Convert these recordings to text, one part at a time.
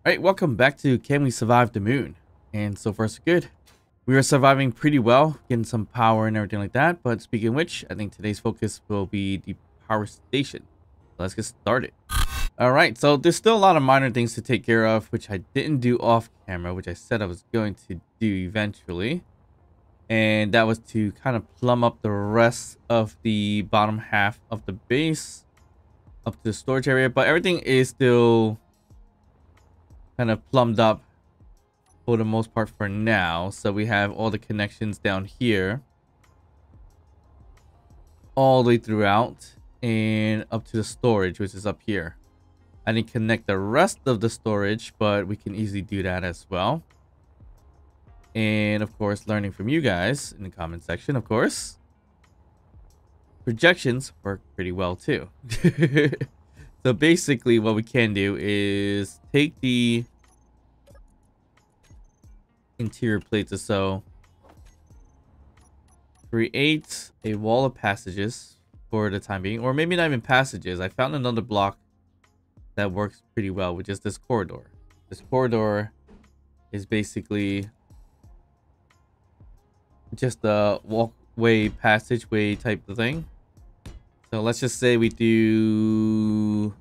Alright, welcome back to Can We Survive the Moon? And so far so good. We are surviving pretty well, getting some power and everything like that. But speaking of which, I think today's focus will be the power station. Let's get started. Alright, so there's still a lot of minor things to take care of, which I didn't do off camera, which I said I was going to do eventually. And that was to kind of plumb up the rest of the bottom half of the base up to the storage area. But everything is still kind of plumbed up for the most part for now. So we have all the connections down here all the way throughout and up to the storage, which is up here. I didn't connect the rest of the storage, but we can easily do that as well. And of course, learning from you guys in the comment section, of course, projections work pretty well too. So basically what we can do is take the interior plates or so, create a wall of passages for the time being, or maybe not even passages. I found another block that works pretty well, which is this corridor. This corridor is basically just a walkway, passageway type of thing. So let's just say we do,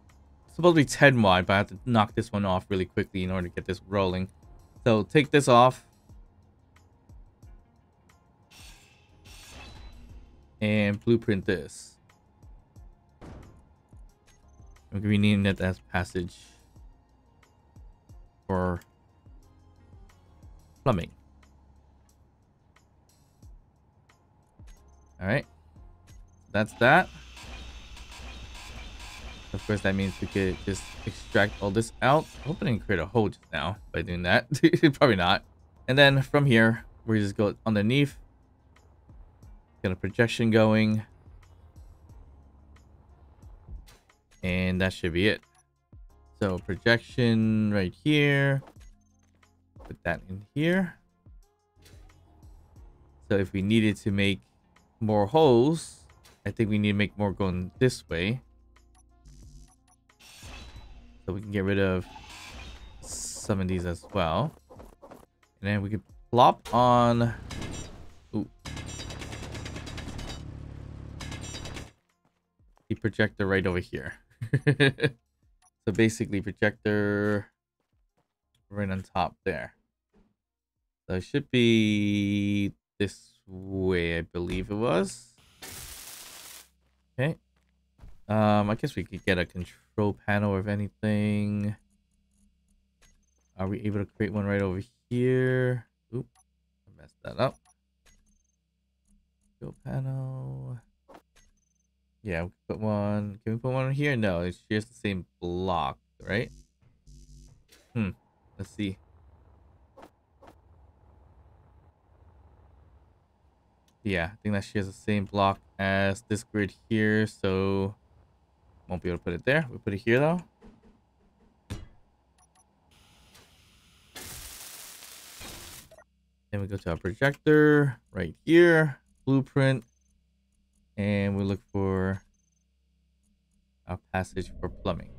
it's supposed to be 10 wide, but I have to knock this one off really quickly in order to get this rolling. So take this off and blueprint this. We're renaming it as passage for plumbing. All right, that's that. Of course, that means we could just extract all this out. I hope I didn't create a hole just now by doing that. Probably not. And then from here, we just go underneath. Get a projection going. And that should be it. So projection right here. Put that in here. So if we needed to make more holes, I think we need to make more going this way. So we can get rid of some of these as well. And then we could plop on... Ooh. The projector right over here. So basically projector right on top there. So it should be this way, I believe it was. Okay. I guess we could get a control panel if anything. Are we able to create one right over here? Oop, I messed that up. Control panel. Yeah, we can put one. Can we put one here? No, it's just the same block, right? Let's see. Yeah, I think that shares the same block as this grid here, so won't be able to put it there. We'll put it here though. Then we go to our projector right here, blueprint, and we look for our passage for plumbing.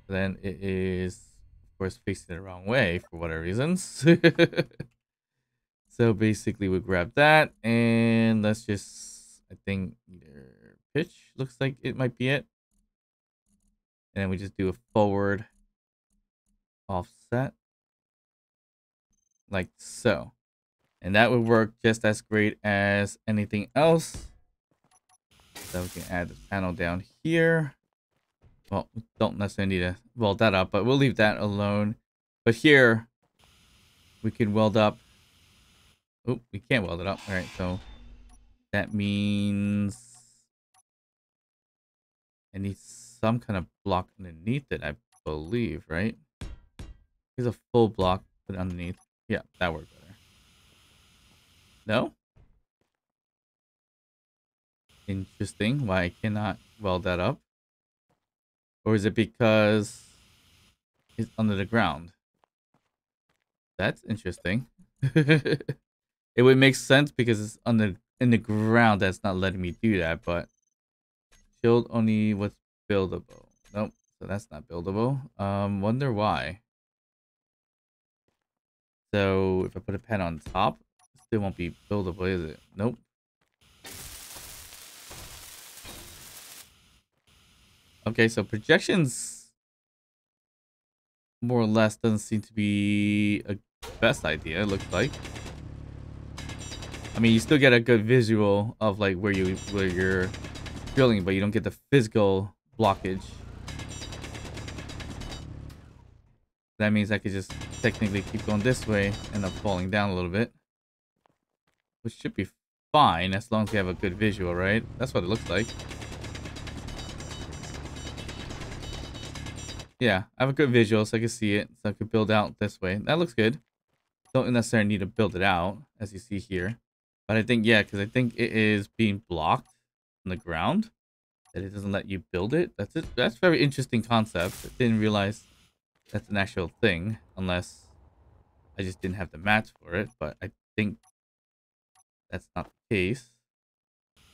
Then it is, of course, facing the wrong way for whatever reasons. So basically we grab that and let's just, I think either pitch looks like it might be it. And then we just do a forward offset like so. And that would work just as great as anything else. So we can add this panel down here. Well, we don't necessarily need to weld that up, but we'll leave that alone. But here we can weld up. Oh, we can't weld it up. All right, so that means I need some kind of block underneath it, I believe, right? Here's a full block, put it underneath. Yeah, that works better. No? Interesting. Why I cannot weld that up? Or is it because it's under the ground? That's interesting. It would make sense because it's in the ground that's not letting me do that, but shield only what's buildable. Nope, so that's not buildable. Wonder why. So if I put a pen on top, it still won't be buildable, is it? Nope. Okay, so projections more or less doesn't seem to be a best idea, it looks like. I mean, you still get a good visual of like where you're building, but you don't get the physical blockage. That means I could just technically keep going this way, end up falling down a little bit. Which should be fine as long as you have a good visual, right? That's what it looks like. Yeah, I have a good visual so I can see it. So I could build out this way. That looks good. Don't necessarily need to build it out, as you see here. But I think, yeah, because I think it is being blocked on the ground. That it doesn't let you build it. That's it. That's a very interesting concept. I didn't realize that's an actual thing. Unless I just didn't have the mats for it. But I think that's not the case.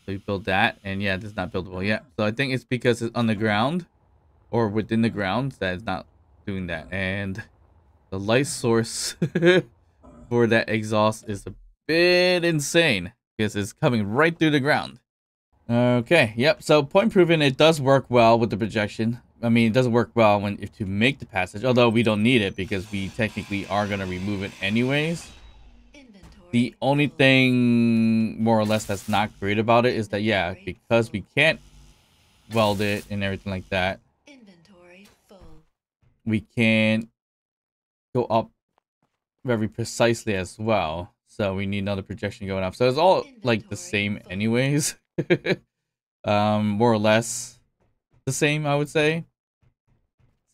So you build that. And yeah, this is not buildable yet. So I think it's because it's on the ground. Or within the ground that is not doing that. And the light source for that exhaust is a bit insane because it's coming right through the ground. Okay, yep. So point proven, it does work well with the projection. I mean, it doesn't work well when if to make the passage, although we don't need it because we technically are going to remove it anyways. The only thing more or less that's not great about it is that, yeah, because we can't weld it and everything like that, we can't go up very precisely as well. So we need another projection going up. So it's all like the same anyways. More or less the same, I would say.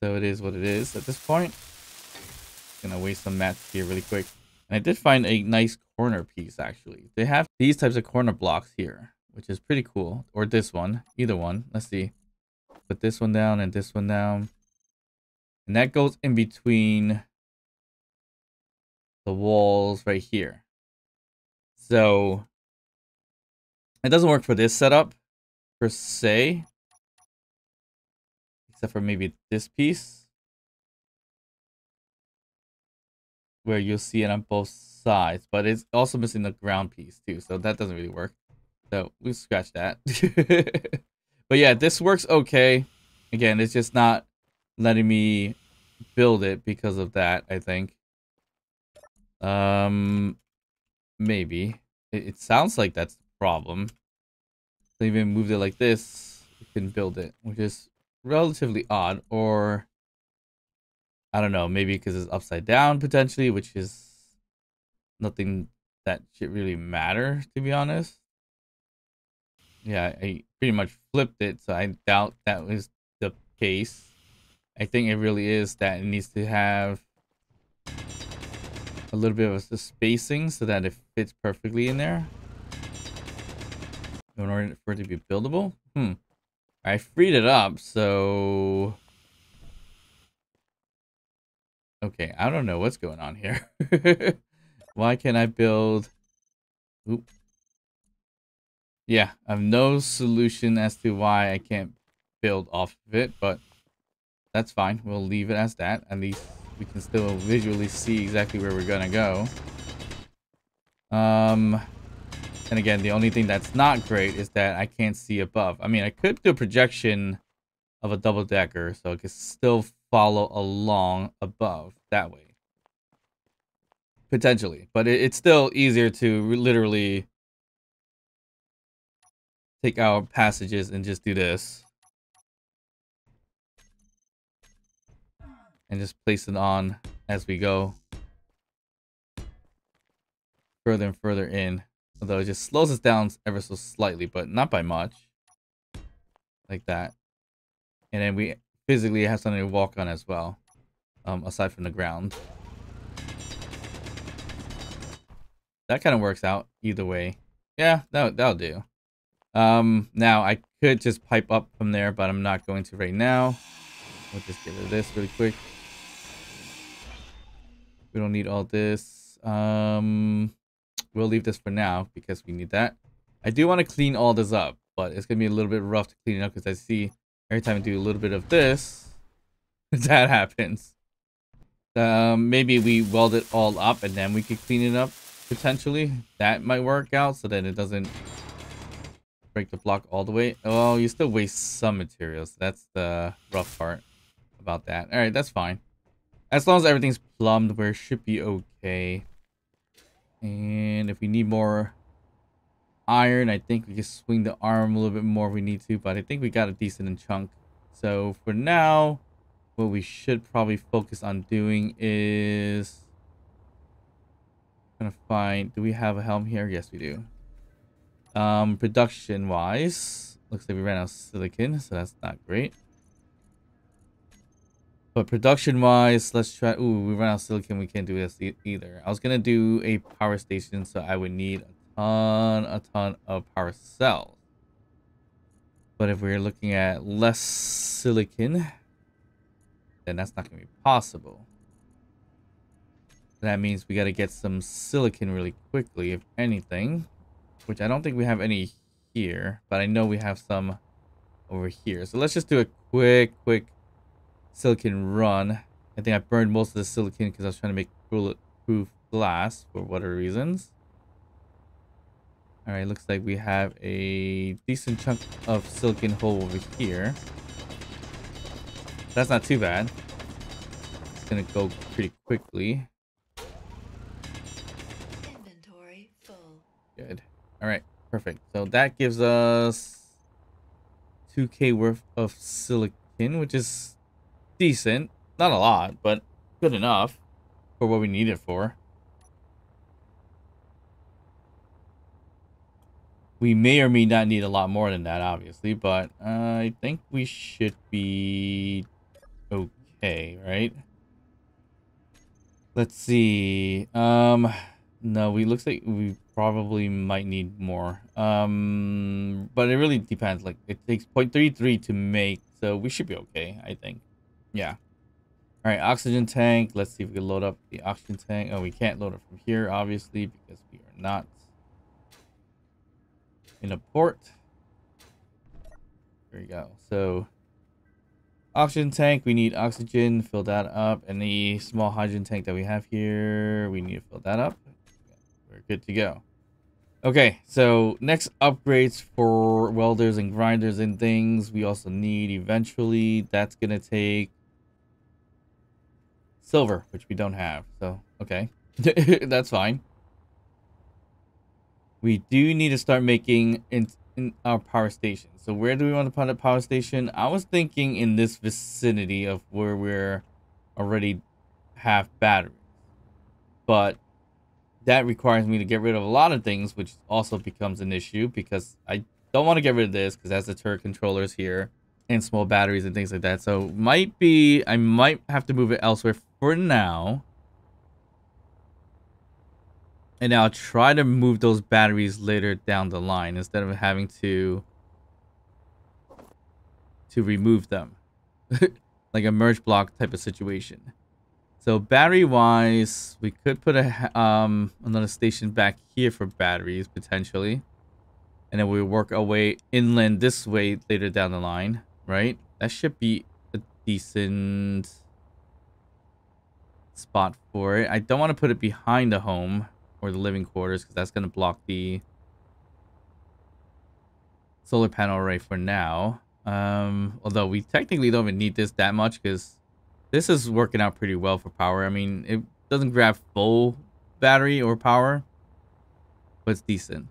So it is what it is at this point. Gonna waste some mats here really quick. And I did find a nice corner piece actually. They have these types of corner blocks here, which is pretty cool. Or this one, either one. Let's see. Put this one down and this one down. And that goes in between the walls right here. So it doesn't work for this setup per se, except for maybe this piece where you'll see it on both sides, but it's also missing the ground piece too, so that doesn't really work. So we scratch that. But yeah, this works okay. Again, it's just not letting me build it because of that, I think. Maybe. It sounds like that's the problem. So even moved it like this, you can build it, which is relatively odd. Or, I don't know, maybe because it's upside down potentially, which is nothing that should really matter, to be honest. Yeah, I pretty much flipped it, so I doubt that was the case. I think it really is that it needs to have a little bit of the spacing so that it fits perfectly in there in order for it to be buildable. I freed it up, so okay, I don't know what's going on here. Why can't I build? Oop. Yeah, I have no solution as to why I can't build off of it, but that's fine. We'll leave it as that. At least we can still visually see exactly where we're gonna go. And again, the only thing that's not great is that I can't see above. I mean, I could do a projection of a double decker so I could still follow along above that way. Potentially. But it's still easier to literally take out passages and just do this. And just place it on as we go further and further in. Although it just slows us down ever so slightly, but not by much. Like that. And then we physically have something to walk on as well. Aside from the ground. That kind of works out either way. Yeah, that'll do. Now I could just pipe up from there, but I'm not going to right now. We'll just get rid of this really quick. We don't need all this. We'll leave this for now because we need that. I do want to clean all this up, but it's gonna be a little bit rough to clean it up because I see every time I do a little bit of this, that happens. Maybe we weld it all up and then we could clean it up potentially. That might work out so that it doesn't break the block all the way. Oh, you still waste some materials. That's the rough part about that. All right, that's fine. As long as everything's plumbed, we should be okay. And if we need more iron, I think we can swing the arm a little bit more if we need to, but I think we got a decent chunk. So for now, what we should probably focus on doing is gonna find, do we have a helm here? Yes, we do. Production wise, looks like we ran out of silicon, so that's not great. But production wise, let's try. Ooh, we ran out of silicon. We can't do this either. I was gonna do a power station, so I would need a ton of power cells. But if we're looking at less silicon, then that's not gonna be possible. That means we gotta get some silicon really quickly, if anything. Which I don't think we have any here, but I know we have some over here. So let's just do a quick silicon run. I think I burned most of the silicon because I was trying to make bulletproof glass for whatever reasons. All right, looks like we have a decent chunk of silicon hole over here. That's not too bad. It's gonna go pretty quickly. Inventory full. Good. All right, perfect. So that gives us 2K worth of silicon, which is decent. Not a lot, but good enough for what we need it for. We may or may not need a lot more than that, obviously, but I think we should be okay, right? Let's see. No, looks like we probably might need more. But it really depends. Like it takes 0.33 to make, so we should be okay, I think. Yeah. All right, oxygen tank. Let's see if we can load up the oxygen tank. Oh, we can't load it from here, obviously, because we are not in a port. There you go. So oxygen tank, we need oxygen, fill that up. And the small hydrogen tank that we have here, we need to fill that up. We're good to go. Okay, so next upgrades for welders and grinders and things we also need eventually. That's gonna take silver, which we don't have. So, okay. That's fine. We do need to start making in our power station. So where do we want to put a power station? I was thinking in this vicinity of where we're already have batteries. But that requires me to get rid of a lot of things, which also becomes an issue because I don't want to get rid of this because it has the turret controllers here and small batteries and things like that. So I might have to move it elsewhere for now. And I'll try to move those batteries later down the line instead of having to remove them. Like a merge block type of situation. So battery wise, we could put another station back here for batteries potentially. And then we'll work our way inland this way later down the line, right? That should be a decent spot for it. I don't want to put it behind the home or the living quarters because that's going to block the solar panel array for now. Although we technically don't even need this that much because this is working out pretty well for power. I mean, it doesn't grab full battery or power, but it's decent.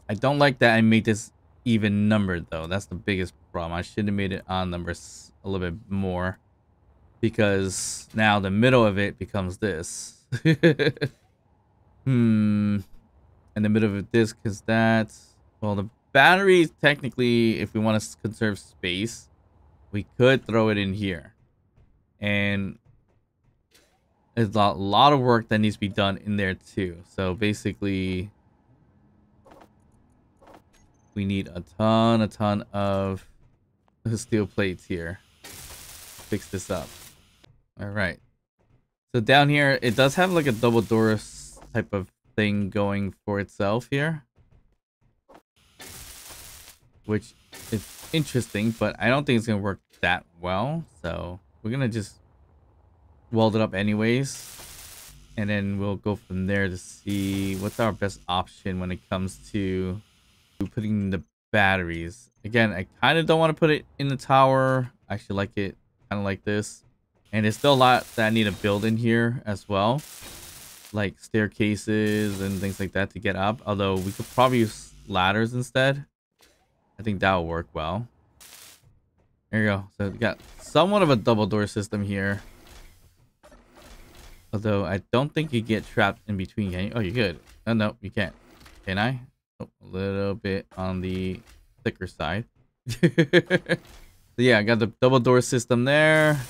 I don't like that I made this even numbered though. That's the biggest problem. I should have made it on numbers a little bit more because now the middle of it becomes this. In the middle of this, because that's, well, the batteries technically, if we want to conserve space, we could throw it in here. And there's a lot of work that needs to be done in there too. So basically, we need a ton of steel plates here. Fix this up. All right. So down here, it does have like a double door type of thing going for itself here, which is interesting, but I don't think it's gonna work that well. So we're gonna just weld it up anyways. And then we'll go from there to see what's our best option when it comes to putting the batteries. Again, I kind of don't want to put it in the tower. I actually like it kind of like this. And there's still a lot that I need to build in here as well. Like staircases and things like that to get up. Although we could probably use ladders instead. I think that will work well. There you go. So we got somewhat of a double door system here. Although I don't think you get trapped in between, can you? Oh, you could. Oh, no, you can't. Can I? Oh, a little bit on the thicker side. So yeah, I got the double door system there.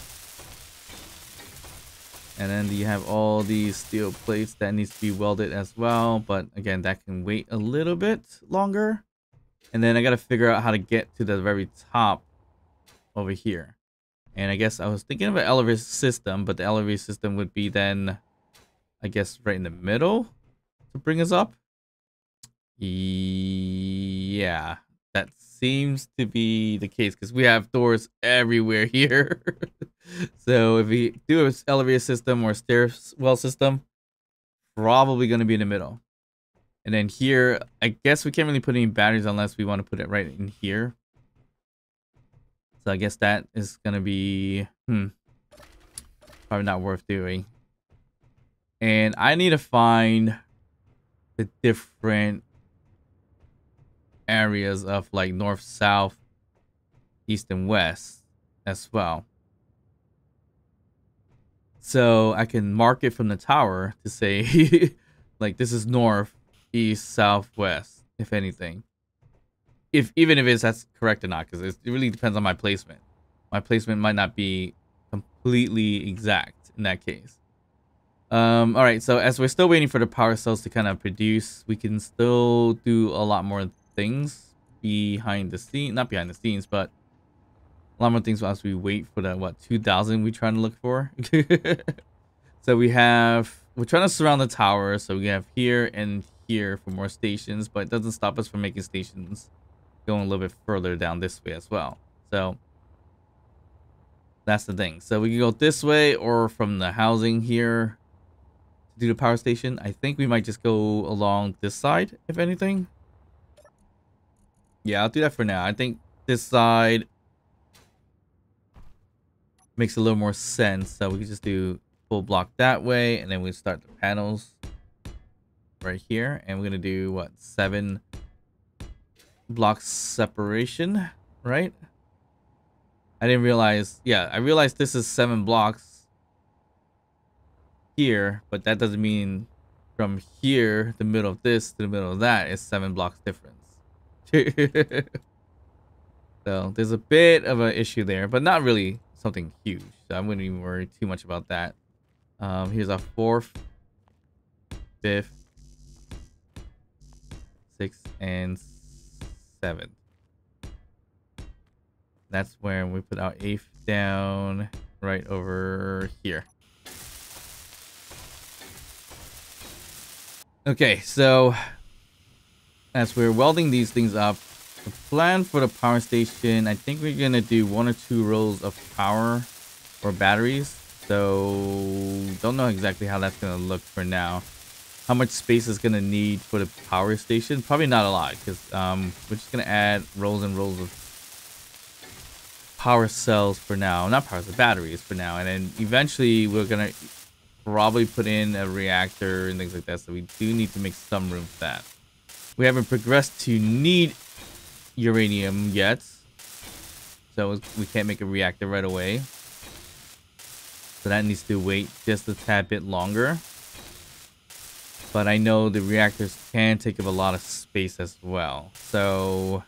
And then you have all these steel plates that needs to be welded as well. But again, that can wait a little bit longer. And then I got to figure out how to get to the very top over here. And I guess I was thinking of an elevator system, but the elevator system would be then, I guess, right in the middle to bring us up. Yeah, that seems to be the case because we have doors everywhere here. So if we do an elevator system or stairwell system, probably going to be in the middle. And then here, I guess we can't really put any batteries unless we want to put it right in here. So I guess that is going to be probably not worth doing. And I need to find the different areas of like north, south, east, and west as well. So I can mark it from the tower to say like this is north, east, south, west, if anything. Even if that's correct or not, because it really depends on my placement. My placement might not be completely exact in that case. All right, so as we're still waiting for the power cells to kind of produce, we can still do a lot more things behind the scene, not behind the scenes, but a lot more things as we wait for that 2000 we're trying to look for. So we're trying to surround the tower, so we have here and here for more stations, but it doesn't stop us from making stations going a little bit further down this way as well. So that's the thing. So we can go this way or from the housing here to do the power station. I think we might just go along this side, if anything. Yeah, I'll do that for now. I think this side makes a little more sense. So we can just do full block that way, and then we start the panels right here. And we're gonna do 7 blocks separation, right? I didn't realize. Yeah, I realized this is 7 blocks here, but that doesn't mean from here, the middle of this to the middle of that is 7 blocks difference. So there's a bit of an issue there, but not really something huge. So I wouldn't even worry too much about that. Here's our 4th, 5th, 6th, and 7th. That's where we put our 8th down right over here. Okay, so as we're welding these things up, the plan for the power station, I think we're gonna do 1 or 2 rows of power or batteries. So don't know exactly how that's gonna look for now. How much space is gonna need for the power station? Probably not a lot, because we're just gonna add rows and rows of power cells for now. Not power cells, batteries for now, and then eventually we're gonna probably put in a reactor and things like that. So we do need to make some room for that. We haven't progressed to need uranium yet, so we can't make a reactor right away. So that needs to wait just a tad bit longer. But I know the reactors can take up a lot of space as well. So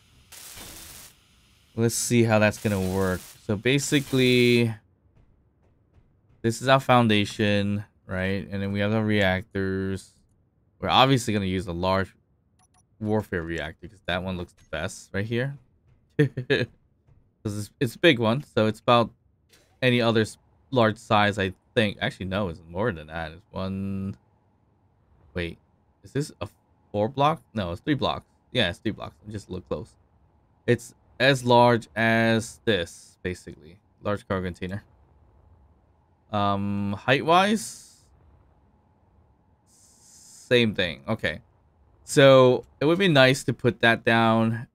let's see how that's gonna work. So basically, this is our foundation, right? And then we have the reactors. We're obviously gonna use a large warfare reactor because that one looks the best right here. Because it's a big one, so it's about any other large size, I think. Actually, no, it's more than that. It's one. Wait, is this a 4 block? No, it's 3 blocks. Yeah, it's 3 blocks. Just look close. It's as large as this, basically. Large cargo container. Height wise, same thing. Okay. So it would be nice to put that down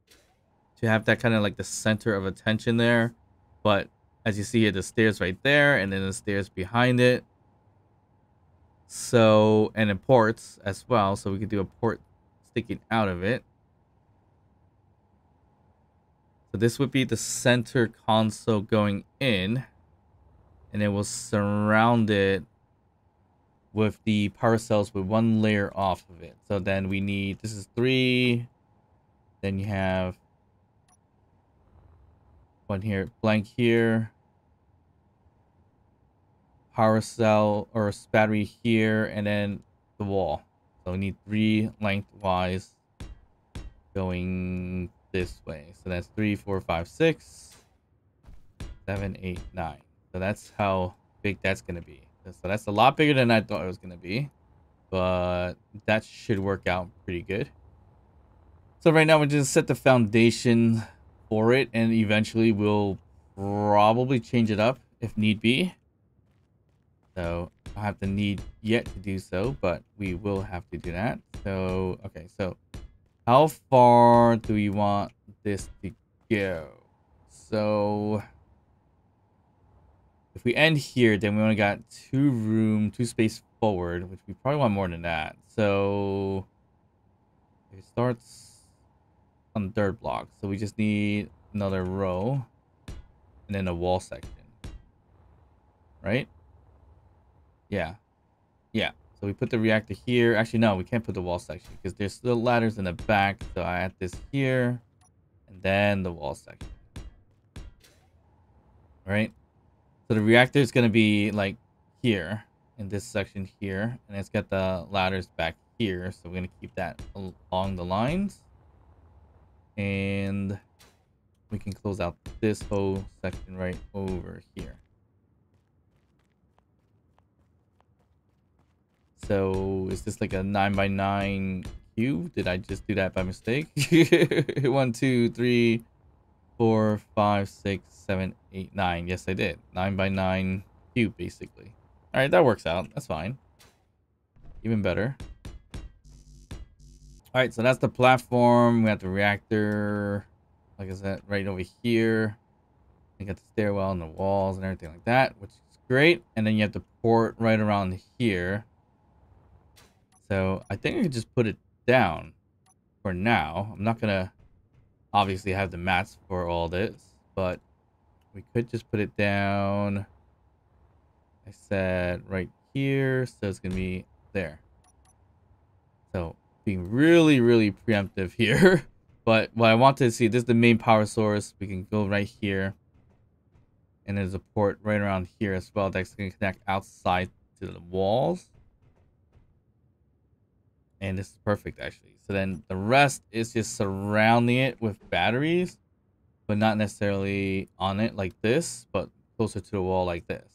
to have that kind of like the center of attention there. But as you see here, the stairs right there, and then the stairs behind it. So, and then ports as well. So we could do a port sticking out of it. So this would be the center console going in. And it will surround it with the power cells with one layer off of it. So then we need, this is 3. Then you have one here, blank here. Power cell or battery here, and then the wall. So we need 3 lengthwise going this way. So that's 3, 4, 5, 6, 7, 8, 9. So that's how big that's gonna be. So that's a lot bigger than I thought it was gonna be, but that should work out pretty good. So right now we just set the foundation for it, and eventually we'll probably change it up if need be. So I have the need yet to do so, but we will have to do that. So, okay, so how far do we want this to go? So if we end here, then we only got 2 space forward, which we probably want more than that. So it starts on the 3rd block. So we just need another row and then a wall section, right? Yeah. Yeah. So we put the reactor here. Actually, no, we can't put the wall section because there's still ladders in the back. So I add this here and then the wall section. Right? So the reactor is going to be like here in this section here. And it's got the ladders back here. So we're going to keep that along the lines. And we can close out this whole section right over here. So is this like a 9x9 cube? Did I just do that by mistake? 1, 2, 3, 4, 5, 6, 7, 8, 9. Yes, I did. 9x9 cube, basically. All right, that works out. That's fine. Even better. All right, so that's the platform. We have the reactor, like I said, right over here. You got the stairwell and the walls and everything like that, which is great. And then you have the port right around here. So I think I could just put it down for now. I'm not going to obviously have the mats for all this, but we could just put it down. I said right here, so it's going to be there. So being really, really preemptive here. But what I want to see, this is the main power source. We can go right here. And there's a port right around here as well that's going to connect outside to the walls. And this is perfect, actually. So then the rest is just surrounding it with batteries, but not necessarily on it like this, but closer to the wall like this.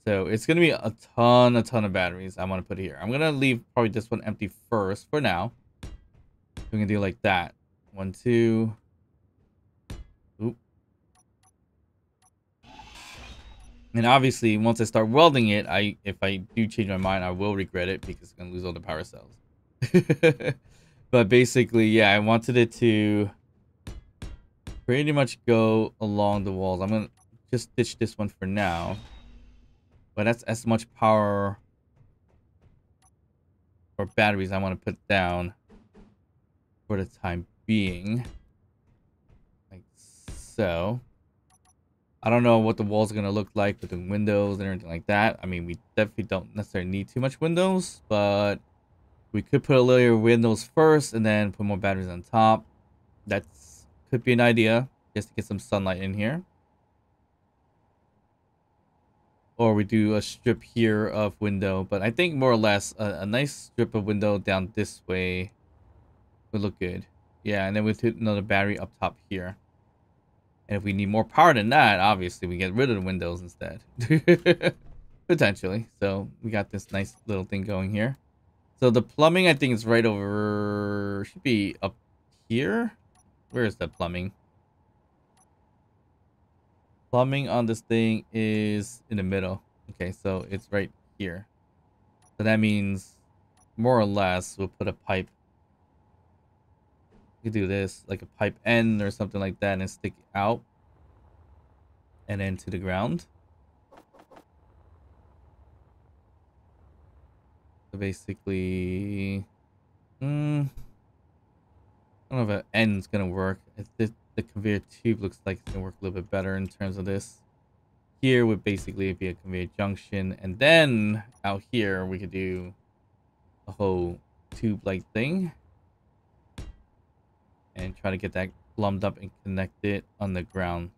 So it's going to be a ton of batteries I want to put here. I'm going to leave probably this one empty first for now. We're going to do like that. 1, 2. Oop. And obviously, once I start welding it, if I do change my mind, I will regret it because I'm going to lose all the power cells. But basically, yeah, I wanted it to pretty much go along the walls. I'm going to just ditch this one for now. But that's as much power or batteries I want to put down for the time being. Like so. I don't know what the walls are going to look like with the windows and everything like that. I mean, we definitely don't necessarily need too much windows, but we could put a layer of windows first and then put more batteries on top. That could be an idea, just to get some sunlight in here. Or we do a strip here of window, but I think more or less a nice strip of window down this way would look good. Yeah, and then we put another battery up top here. And if we need more power than that, obviously we get rid of the windows instead. Potentially. So we got this nice little thing going here. So the plumbing, I think, is right over... should be up here. Where is the plumbing? Plumbing on this thing is in the middle. Okay, so it's right here. So that means more or less we'll put a pipe. We could do this like a pipe end or something like that and stick out and then to the ground. So basically, I don't know if an end's gonna work. The conveyor tube looks like it's gonna work a little bit better in terms of this. Here would basically be a conveyor junction, and then out here we could do a whole tube-like thing and try to get that plumbed up and connect it on the ground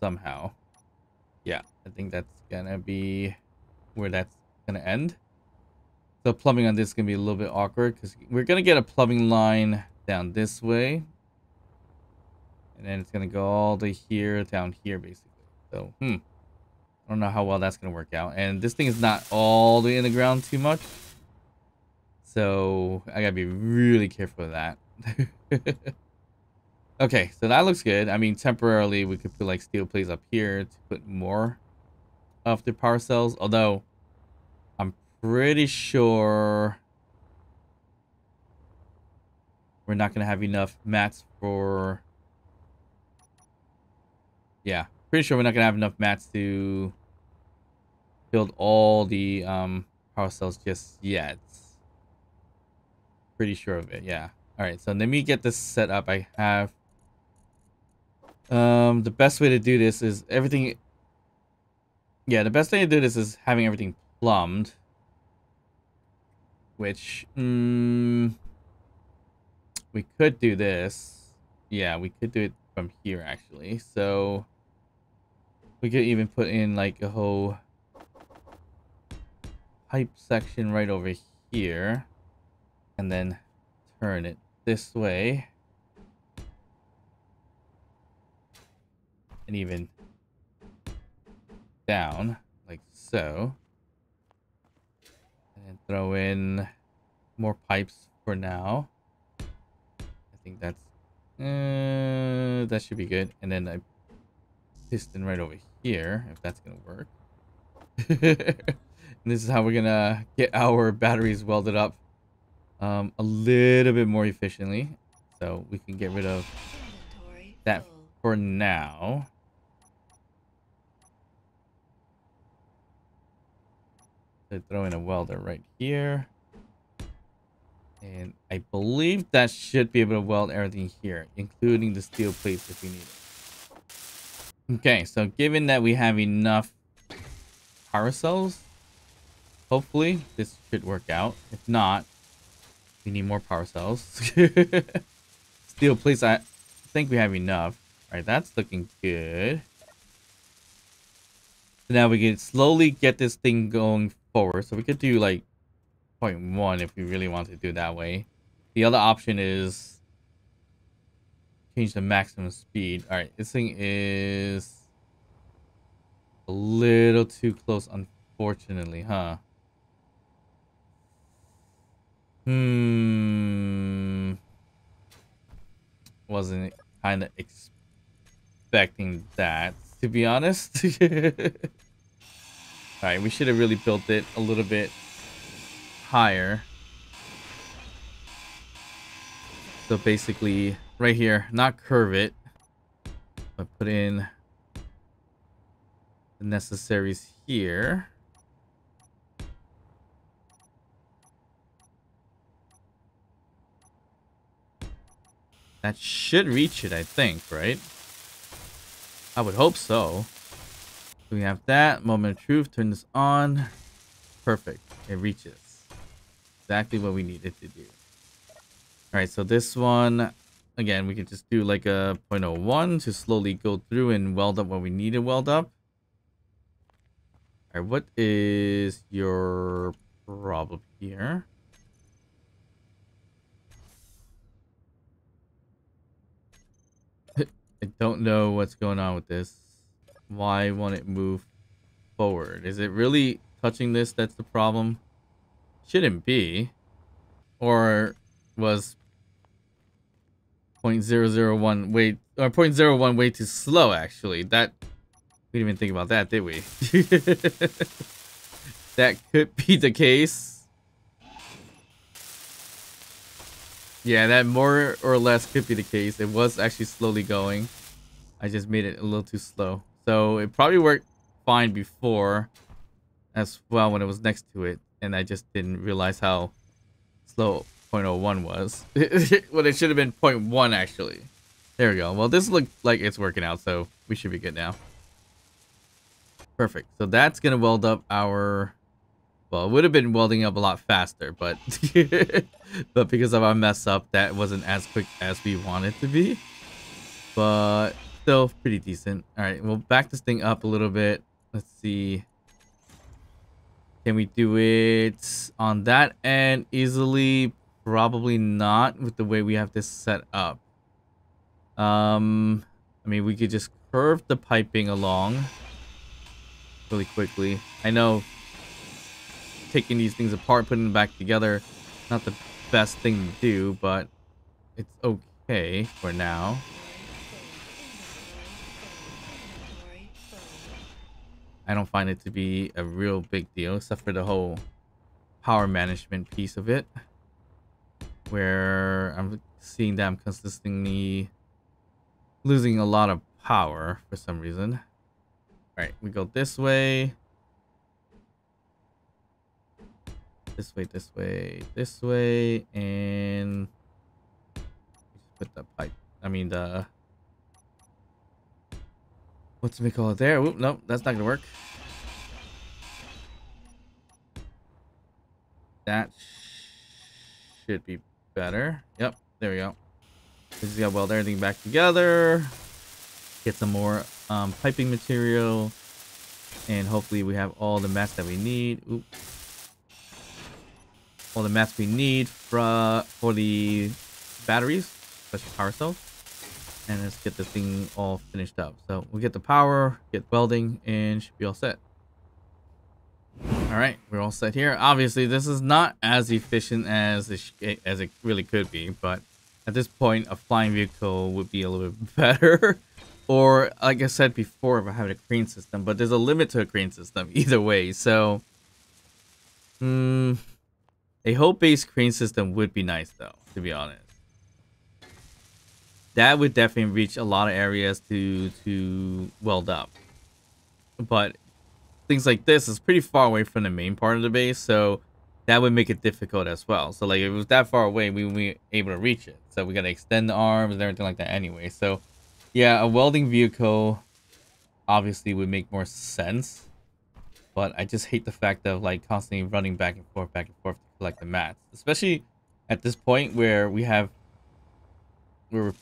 somehow. Yeah, I think that's gonna be where that's gonna end. So plumbing on this is gonna be a little bit awkward because we're gonna get a plumbing line down this way. And then it's gonna go all the here down here basically. So I don't know how well that's gonna work out. And this thing is not all the way in the ground too much. So I gotta be really careful with that. Okay, so that looks good. I mean, temporarily we could put like steel plates up here to put more of the power cells. Although I'm pretty sure we're not gonna have enough mats for. Yeah, pretty sure we're not gonna have enough mats to build all the power cells just yet. Pretty sure of it, yeah. All right, so let me get this set up. I have the best way to do this is everything. Yeah, the best way to do this is having everything plumbed, which we could do this. Yeah, we could do it from here actually. So we could even put in like a whole pipe section right over here and then turn it this way and even down like so, and then throw in more pipes for now. I think that's that should be good. And then I piston right over here if that's gonna work. And this is how we're gonna get our batteries welded up a little bit more efficiently, so we can get rid of Inventory that full. for now. So throw in a welder right here, and I believe that should be able to weld everything here, including the steel plates if we need it. Okay, so given that we have enough power cells, hopefully this should work out. If not, we need more power cells. Steel plates, I think we have enough. All right, that's looking good. So now we can slowly get this thing going forward. So we could do like 0.1 if we really want to do it that way. The other option is change the maximum speed. All right, this thing is a little too close, unfortunately, huh? Wasn't kind of expecting that, to be honest. All right, we should have really built it a little bit higher. So basically, right here, not curve it, but put in the necessaries here. That should reach it, I think, right? I would hope so. We have that. Moment of truth. Turn this on. Perfect. It reaches. Exactly what we needed to do. Alright, so this one, again, we could just do like a 0.01 to slowly go through and weld up what we need to weld up. Alright, what is your problem here? I don't know what's going on with this. Why won't it move forward? Is it really touching this that's the problem? Shouldn't be. Or was 0.001 way, or 0.01 way too slow, actually? That, we didn't even think about that, did we? That could be the case. Yeah, that more or less could be the case. It was actually slowly going. I just made it a little too slow. So it probably worked fine before as well when it was next to it. And I just didn't realize how slow 0.01 was. Well, it should have been 0.1 actually. There we go. Well, this looks like it's working out, so we should be good now. Perfect. So that's going to weld up our... Well, it would have been welding up a lot faster, but but because of our mess up, that wasn't as quick as we wanted to be. But still pretty decent. All right, we'll back this thing up a little bit. Let's see. Can we do it on that end easily? Probably not with the way we have this set up. I mean, we could just curve the piping along really quickly. I know taking these things apart, putting them back together, not the best thing to do, but it's okay for now. I don't find it to be a real big deal, except for the whole power management piece of it, where I'm seeing that I'm consistently losing a lot of power for some reason. All right, we go this way. This way, this way, this way, and put the pipe. I mean the what's we call it there? Oop, nope, that's not gonna work. That should be better. Yep, there we go. Just gotta weld everything back together. Get some more piping material, and hopefully we have all the mats that we need. Oop. All the mats we need for the batteries, especially power cells. And let's get this thing all finished up. So we'll get the power, get welding, and should be all set. All right, we're all set here. Obviously, this is not as efficient as it really could be, but at this point, a flying vehicle would be a little bit better. Or, like I said before, if I have a crane system, but there's a limit to a crane system either way. So, a hull-based crane system would be nice, though, to be honest. That would definitely reach a lot of areas to weld up. But things like this is pretty far away from the main part of the base, so that would make it difficult as well. So, like, if it was that far away, we wouldn't be able to reach it. So we got to extend the arms and everything like that anyway. So, yeah, a welding vehicle obviously would make more sense. But I just hate the fact of, like, constantly running back and forth to collect the mats. Especially at this point where we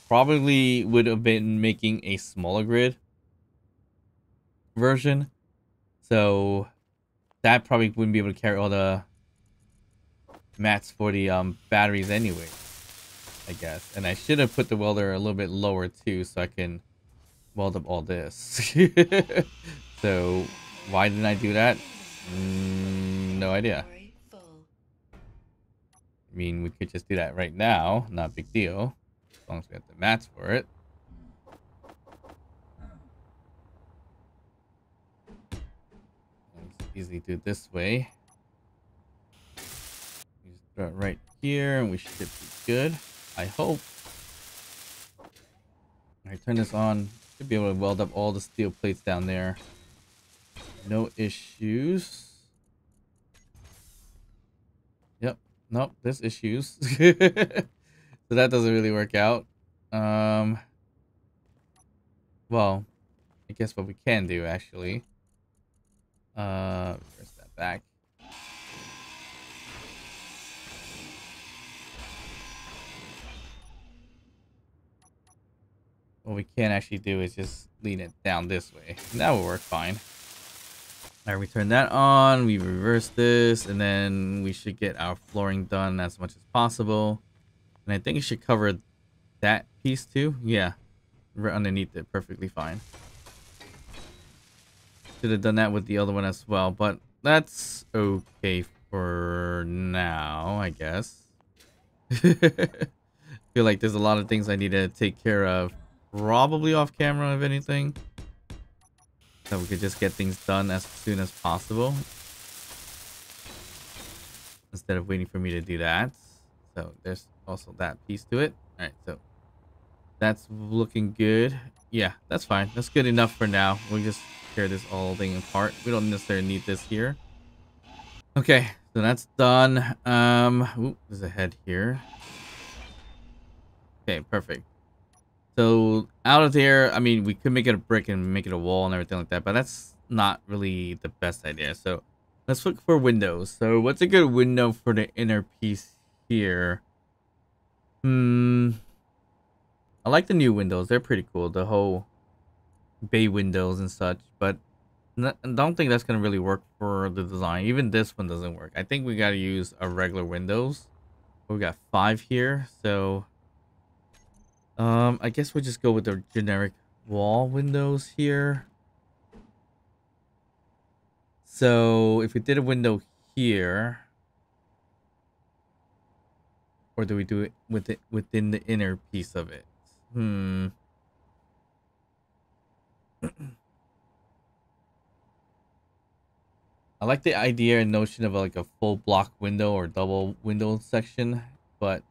probably would have been making a smaller grid version. So that probably wouldn't be able to carry all the mats for the batteries anyway, I guess. And I should have put the welder a little bit lower too, so I can weld up all this. So why didn't I do that? No idea. I mean, we could just do that right now. Not a big deal. As long as we have the mats for it. Let's easily do it this way. We just throw it right here and we should be good. I hope. Alright, turn this on. Should be able to weld up all the steel plates down there. No issues. Yep. Nope, there's issues. So that doesn't really work out. Well, I guess what we can do actually. Reverse that back. What we can actually do is just lean it down this way. And that will work fine. Alright, we turn that on, we reverse this, and then we should get our flooring done as much as possible. And I think it should cover that piece too. Yeah, right underneath it, perfectly fine. Should have done that with the other one as well, but that's okay for now, I guess. Feel like there's a lot of things I need to take care of, probably off camera, if anything. So we could just get things done as soon as possible. instead of waiting for me to do that. So there's also that piece to it. All right, so that's looking good. Yeah, that's fine. That's good enough for now. We'll just tear this whole thing apart. We don't necessarily need this here. Okay, so that's done. Ooh, there's a head here. Okay, perfect. So out of there, I mean, we could make it a brick and make it a wall and everything like that, but that's not really the best idea. So let's look for windows. So what's a good window for the inner piece here? I like the new windows. They're pretty cool. The whole bay windows and such, but don't think that's gonna really work for the design. Even this one doesn't work. I think we gotta use a regular windows. We got 5 here, so I guess we'll just go with the generic wall windows here. So if we did a window here, or do we do it within the inner piece of it? I like the idea and notion of like a full block window or double window section, but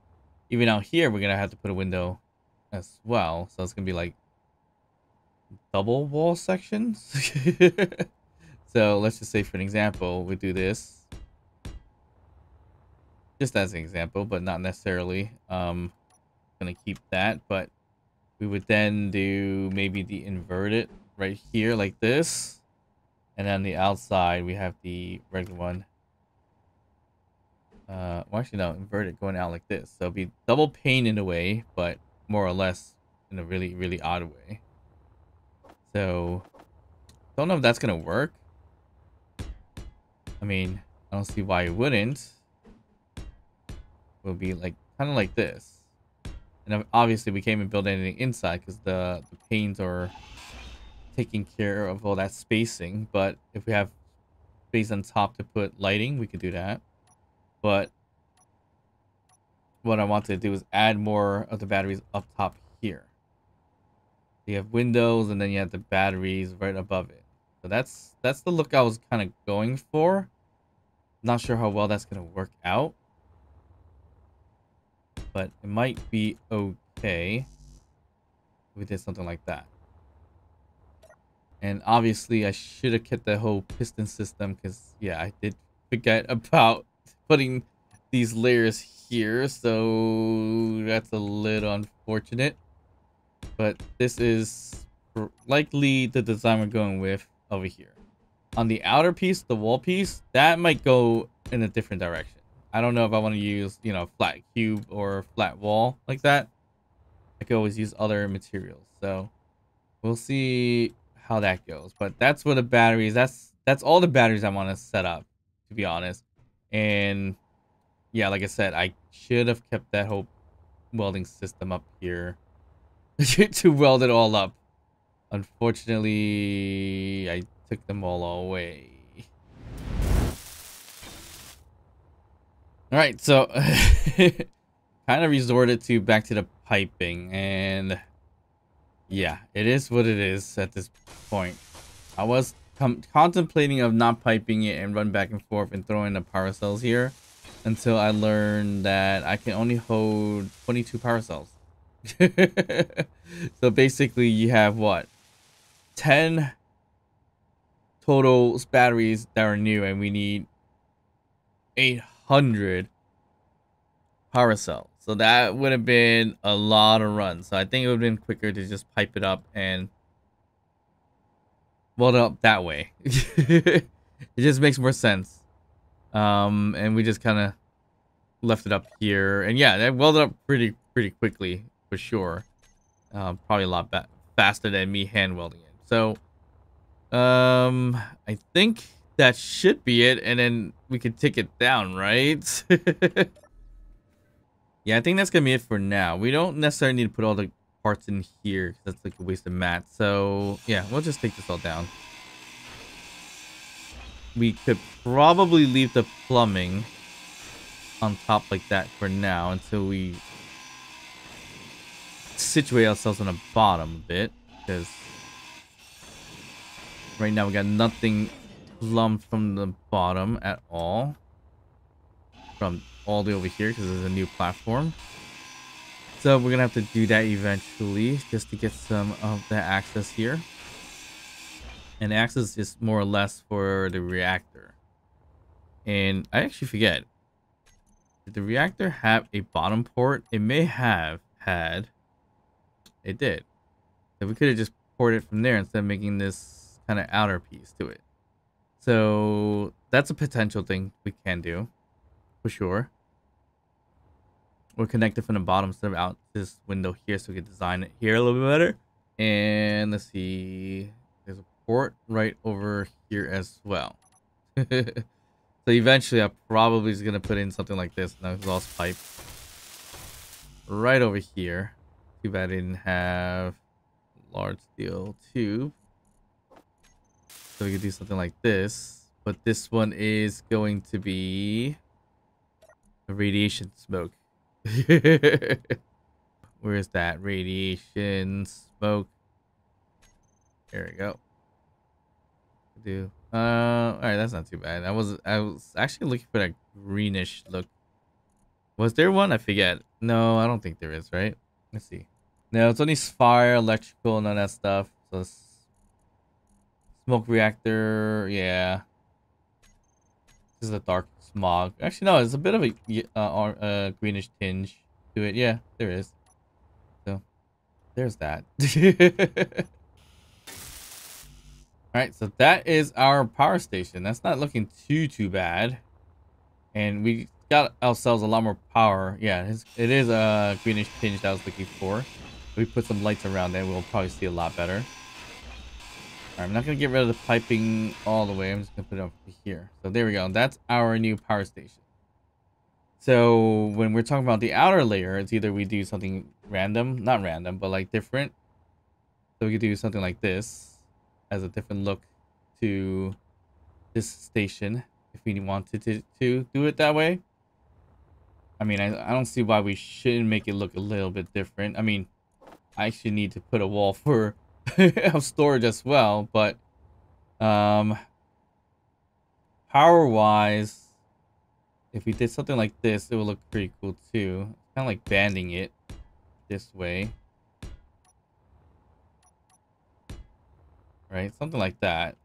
even out here we're gonna have to put a window as well. So it's gonna be like double wall sections. So let's just say for an example, we do this just as an example, but not necessarily. Gonna keep that, but we would then do maybe the inverted right here like this. And then the outside, we have the regular one. Well, actually, no, inverted going out like this. So it'll be double pane in a way, but more or less in a really, really odd way. So, don't know if that's going to work. I mean, I don't see why it wouldn't. It would be like, kind of like this. And obviously, we can't even build anything inside because the panes are taking care of all that spacing. But if we have space on top to put lighting, we could do that. But what I want to do is add more of the batteries up top here. You have windows and then you have the batteries right above it. So that's the look I was kind of going for. Not sure how well that's going to work out, but it might be okay if we did something like that. And obviously I should have kept the whole piston system because yeah, I did forget about putting these layers here, so that's a little unfortunate. But this is likely the design we're going with over here. On the outer piece, the wall piece, that might go in a different direction. I don't know if I want to use, you know, flat cube or flat wall like that. I could always use other materials. So we'll see how that goes. But that's where the batteries, that's all the batteries I want to set up, to be honest. And yeah, like I said, I should have kept that whole welding system up here to weld it all up. Unfortunately, I took them all away. All right, so kind of resorted to back to the piping, and yeah, it is what it is at this point. I was contemplating of not piping it and run back and forth and throwing the power cells here until I learned that I can only hold 22 power cells. So basically you have what, 10 total batteries that are new, and we need 800 power cells. So that would have been a lot of runs. So I think it would have been quicker to just pipe it up and weld it up that way. It just makes more sense. And we just kind of left it up here, and yeah, that welded up pretty quickly for sure. Probably a lot faster than me hand welding it. So I think that should be it, and then we could take it down, right? Yeah, I think that's gonna be it for now. We don't necessarily need to put all the parts in here, 'cause that's like a waste of mats. So yeah, we'll just take this all down. We could probably leave the plumbing on top like that for now until we situate ourselves on the bottom a bit, because right now we got nothing plumbed from the bottom at all. from all the way over here because there's a new platform. So we're gonna have to do that eventually just to get some of the access here. And access is more or less for the reactor. And I actually forget. Did the reactor have a bottom port? It may have had. It did. So we could have just ported it from there instead of making this kind of outer piece to it. So that's a potential thing we can do. For sure. We're connected from the bottom instead of out this window here so we can design it here a little bit better. And let's see. There's a port right over here as well. So eventually I probably is going to put in something like this. An exhaust pipe. Right over here. Too bad I didn't have large steel tube. So we could do something like this. But this one is going to be a radiation smoke. Where is that radiation smoke? There we go. All right, that's not too bad. I was actually looking for that greenish look. Was there one? I forget. No, I don't think there is, right? Let's see. No, it's only fire, electrical, none of that stuff. So smoke reactor, yeah. This is a dark smog. Actually, no, it's a bit of a greenish tinge to it. Yeah, there is. So there's that. All right, so that is our power station. That's not looking too bad. And we got ourselves a lot more power. Yeah, it is a greenish tinge that I was looking for. If we put some lights around it, we'll probably see a lot better. All right, I'm not going to get rid of the piping all the way. I'm just going to put it over here. So there we go. That's our new power station. So when we're talking about the outer layer, it's either we do something random, not random, but like different. So we could do something like this as a different look to this station if we wanted to do it that way. I mean, I don't see why we shouldn't make it look a little bit different. I mean, I actually need to put a wall for storage as well, but power wise, if we did something like this, it would look pretty cool too. Kind of like banding it this way. Right, something like that.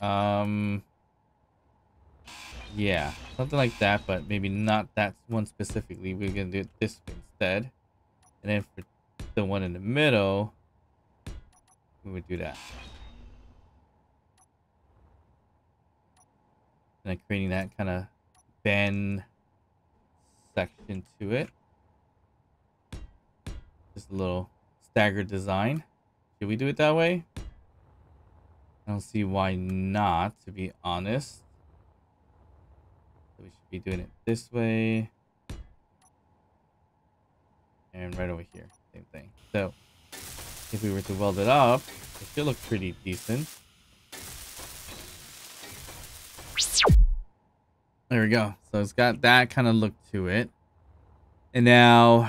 Yeah, something like that, but maybe not that one specifically. We're gonna do it this way instead. And then for the one in the middle, we would do that. And then creating that kind of bend section to it. Just a little staggered design. Should we do it that way? I don't see why not, to be honest. So we should be doing it this way. And right over here, same thing. So if we were to weld it up, it should look pretty decent. There we go. So it's got that kind of look to it. And now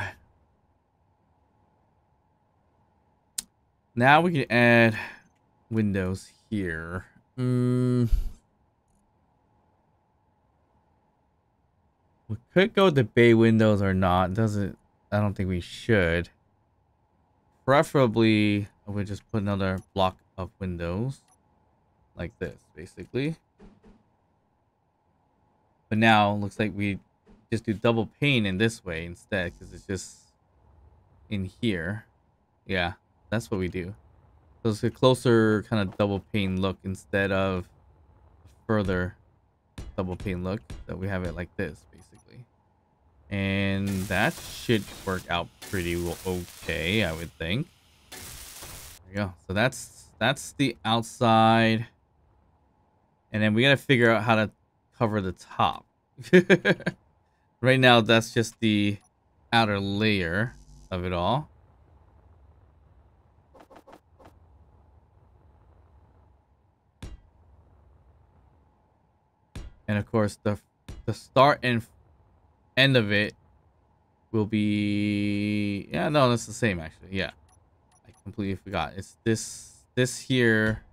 we can add windows here. We could go with the bay windows or not. I don't think we should. Preferably, I would just put another block of windows like this, basically. But now looks like we just do double pane in this way instead, because it's just in here. Yeah, that's what we do. So it's a closer kind of double pane look instead of a further double pane look. So we have it like this, basically. And that should work out pretty okay, I would think. There we go. So that's the outside. And then we gotta figure out how to cover the top. Right now, that's just the outer layer of it all. And of course, the start and end of it will be... Yeah, no, that's the same, actually. Yeah. I completely forgot. It's this here.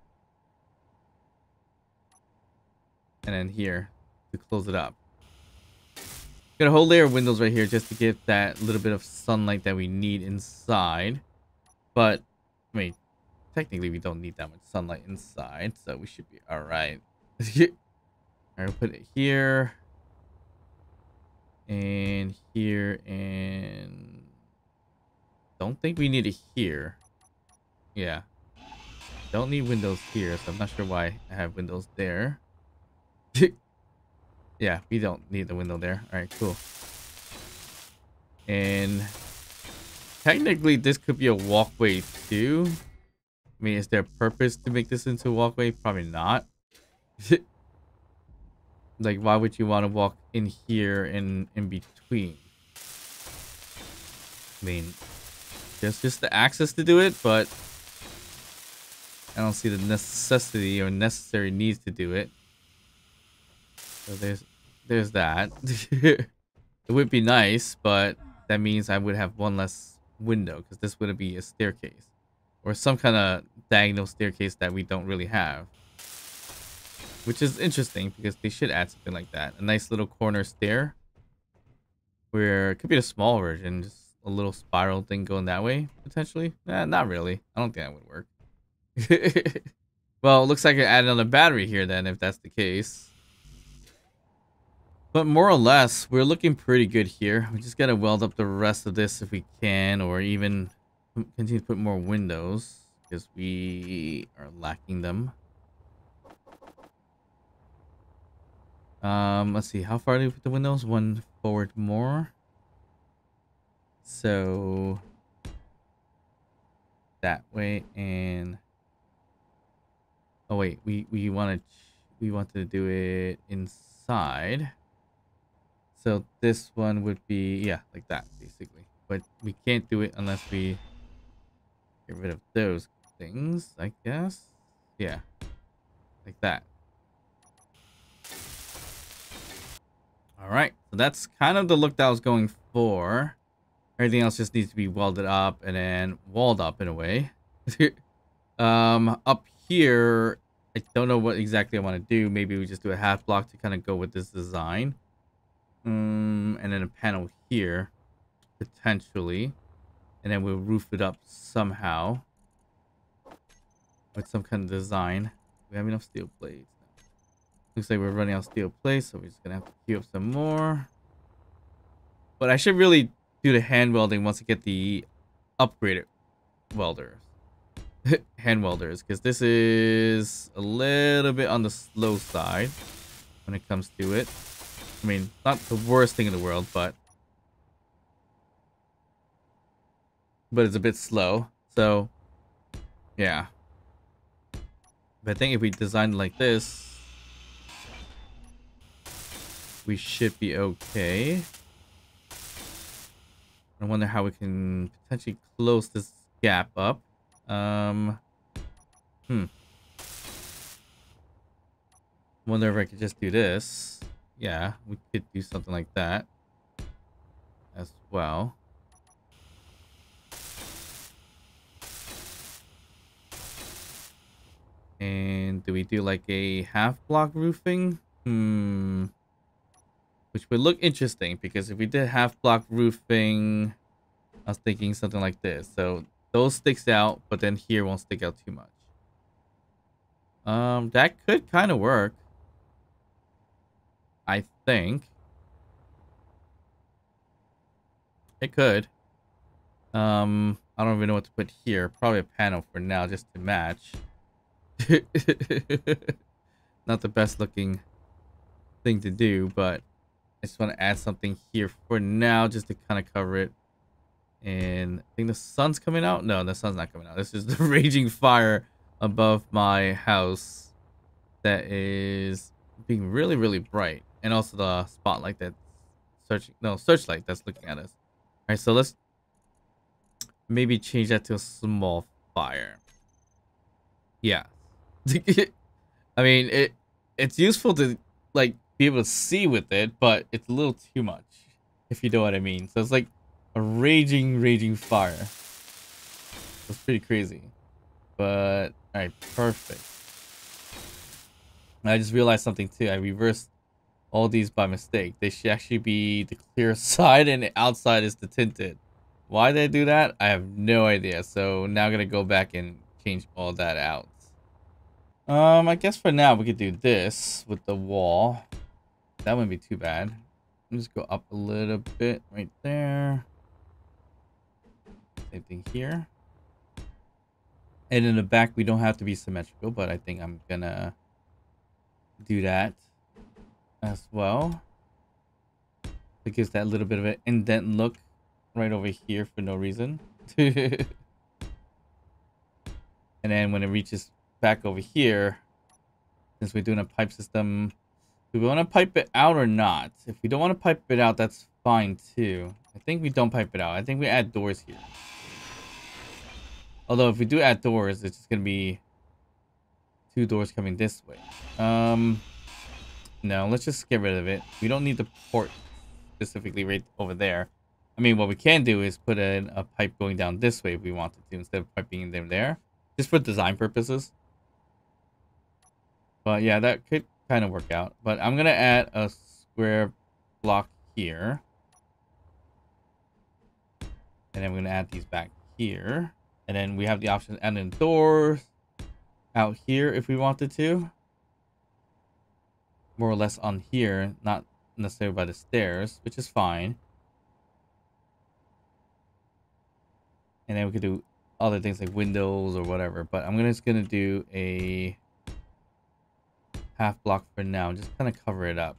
And then here to close it up. Got a whole layer of windows right here just to get that little bit of sunlight that we need inside. But, I mean, technically we don't need that much sunlight inside, so we should be alright. Alright, we'll put it here. And here, and... don't think we need it here. Yeah. Don't need windows here, so I'm not sure why I have windows there. Yeah, we don't need the window there. Alright, cool. And technically this could be a walkway too. I mean, is there a purpose to make this into a walkway? Probably not. Like, why would you want to walk in here and in between? I mean, there's just the access to do it, but I don't see the necessity or necessary needs to do it. So there's that. It would be nice, but that means I would have one less window because this wouldn't be a staircase or some kind of diagonal staircase that we don't really have. Which is interesting because they should add something like that. A nice little corner stair where it could be a small version, just a little spiral thing going that way, potentially. Not really. I don't think that would work. Well, it looks like I added on a battery here then, if that's the case. But more or less, we're looking pretty good here. We just gotta weld up the rest of this if we can, or even continue to put more windows because we are lacking them. Let's see, how far do we put the windows? One forward more. So that way, and oh wait, we wanted to do it inside. So this one would be, yeah, like that basically. But we can't do it unless we get rid of those things, I guess. Yeah, like that. All right, so that's kind of the look that I was going for. Everything else just needs to be welded up and then walled up in a way. Up here, I don't know what exactly I want to do. Maybe we just do a half block to kind of go with this design. And then a panel here, potentially. And then we'll roof it up somehow with some kind of design. We have enough steel plates. Looks like we're running out of steel plates, so we're just gonna have to queue up some more. But I should really do the hand welding once I get the upgraded welders. Hand welders, because this is a little bit on the slow side when it comes to it. I mean, not the worst thing in the world, but it's a bit slow. So, yeah. But I think if we design it like this, we should be okay. I wonder how we can potentially close this gap up. Wonder if I could just do this. Yeah, we could do something like that as well. And do we do like a half block roofing? Which would look interesting because if we did half block roofing, I was thinking something like this. So those sticks out, but then here won't stick out too much. That could kind of work. I think it could. I don't even know what to put here. Probably a panel for now, just to match. Not the best looking thing to do, but I just want to add something here for now, just to kind of cover it. And I think the sun's coming out. No, the sun's not coming out. This is the raging fire above my house that is being really, really bright. And also the spotlight that's searchlight that's looking at us. All right, so let's maybe change that to a small fire. Yeah. I mean, it's useful to like be able to see with it, but it's a little too much, if you know what I mean. So it's like a raging fire. It's pretty crazy. But all right, perfect. I just realized something too. I reversed all these by mistake. They should actually be the clear side and the outside is the tinted. Why they do that, I have no idea. So now I'm gonna go back and change all that out. I guess for now we could do this with the wall. That wouldn't be too bad. Just go up a little bit right there. Same thing here. And in the back, we don't have to be symmetrical, but I think I'm gonna do that as well. It gives that little bit of an indent look right over here for no reason. And then when it reaches back over here, since we're doing a pipe system, do we want to pipe it out or not? If we don't want to pipe it out, that's fine too. I think we don't pipe it out. I think we add doors here. Although if we do add doors, it's just going to be 2 doors coming this way. No, let's just get rid of it. We don't need the port specifically right over there. I mean, what we can do is put in a pipe going down this way if we wanted to, instead of piping them there. Just for design purposes. But yeah, that could kind of work out. But I'm going to add a square block here. And then we're going to add these back here. And then we have the option of adding doors out here if we wanted to. More or less on here, not necessarily by the stairs, which is fine. And then we could do other things like windows or whatever. But I'm just going to do a half block for now. Just kind of cover it up.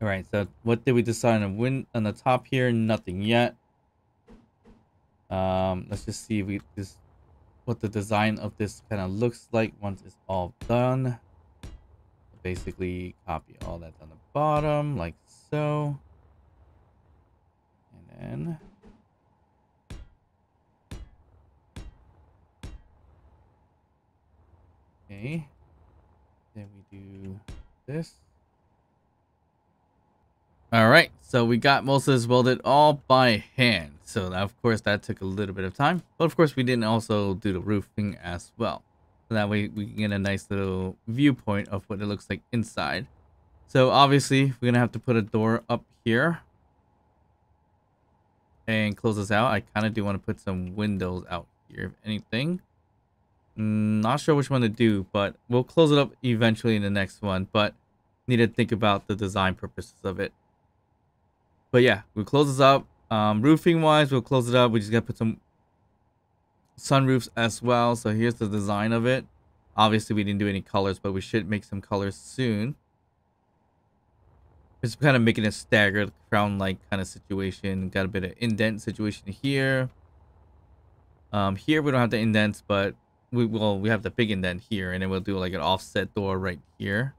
All right, so what did we decide on the top here? Nothing yet. Let's just see if what the design of this kind of looks like once it's all done. Basically copy all that on the bottom like so. And then okay. Then we do this. All right, so we got most of this welded all by hand. So of course that took a little bit of time, but of course we didn't also do the roofing as well. So that way we can get a nice little viewpoint of what it looks like inside. So obviously we're gonna have to put a door up here and close this out. I kind of do want to put some windows out here, if anything. Not sure which one to do, but we'll close it up eventually in the next one. But need to think about the design purposes of it. But yeah, we'll close this up. Roofing wise, we'll close it up. We just gotta put some sunroofs as well. So here's the design of it. Obviously we didn't do any colors, but we should make some colors soon. Just kind of making a staggered crown like kind of situation. Got a bit of indent situation here. Here we don't have the indents, but we have the big indent here, and then we'll do like an offset door right here.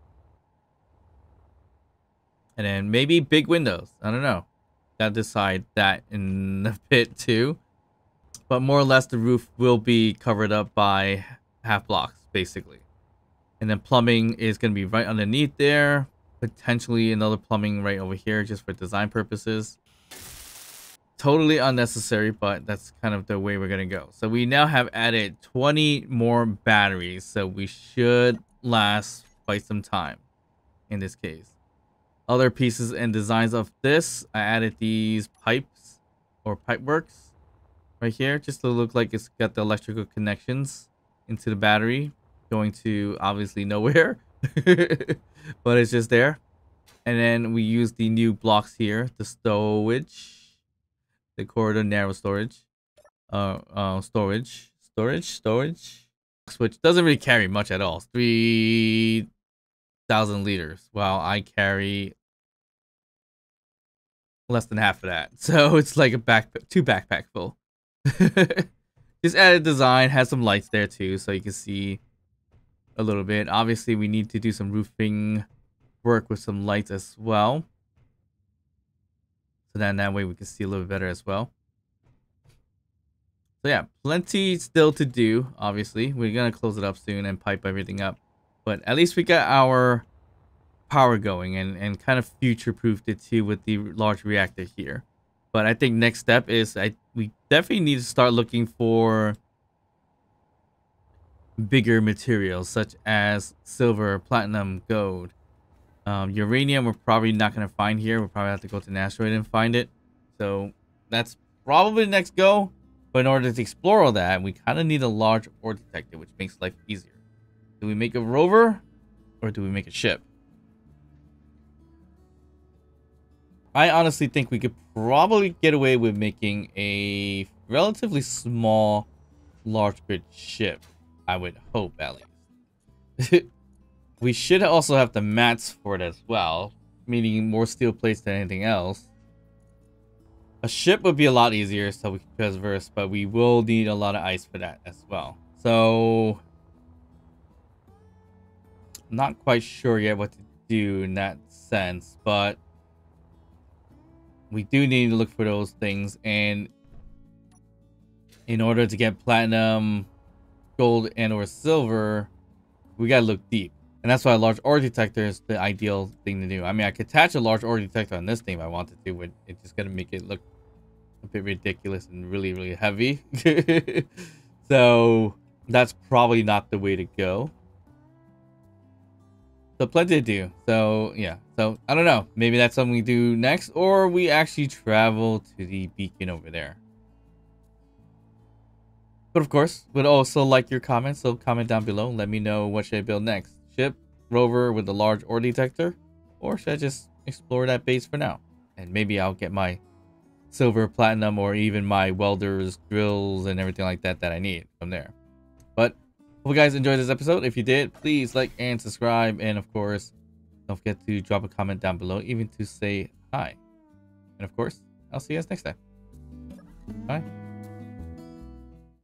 And then maybe big windows. I don't know. Gotta decide that in a bit too. But more or less the roof will be covered up by half blocks, basically. And then plumbing is going to be right underneath there. Potentially another plumbing right over here just for design purposes. Totally unnecessary, but that's kind of the way we're going to go. So we now have added 20 more batteries. So we should last quite some time in this case. Other pieces and designs of this, I added these pipes or pipe works right here just to look like it's got the electrical connections into the battery going to obviously nowhere. But it's just there. And then we use the new blocks here, the stowage, the corridor narrow storage, storage, which doesn't really carry much at all. 3,000 liters, while I carry less than half of that. So it's like a two backpack full. Just added design, has some lights there too, so you can see a little bit. Obviously we need to do some roofing work with some lights as well, so then that way we can see a little bit better as well. So yeah, plenty still to do. Obviously we're gonna close it up soon and pipe everything up, but at least we got our power going and kind of future-proofed it too with the large reactor here. But I think next step is we definitely need to start looking for bigger materials such as silver, platinum, gold. Uranium we're probably not going to find here. We'll probably have to go to an asteroid and find it. So that's probably the next go. But in order to explore all that, we kind of need a large ore detector, which makes life easier. Do we make a rover or do we make a ship? I honestly think we could probably get away with making a relatively small large grid ship. I would hope, at least. We should also have the mats for it as well, meaning more steel plates than anything else. A ship would be a lot easier so we can traverse, but we will need a lot of ice for that as well. So, I'm not quite sure yet what to do in that sense, but we do need to look for those things, and in order to get platinum, gold, and or silver, we gotta look deep. And that's why a large ore detector is the ideal thing to do. I mean, I could attach a large ore detector on this thing if I wanted to, but it's just gonna make it look a bit ridiculous and really, really heavy. So that's probably not the way to go. So plenty to do. So yeah. So I don't know. Maybe that's something we do next, or we actually travel to the beacon over there. But of course, would also like your comments, so comment down below. Let me know what should I build next. Ship, rover with a large ore detector, or should I just explore that base for now? And maybe I'll get my silver, platinum, or even my welders, drills, and everything like that that I need from there. But hope you guys enjoyed this episode. If you did, please like and subscribe. And of course, don't forget to drop a comment down below, even to say hi. And of course, I'll see you guys next time. Bye.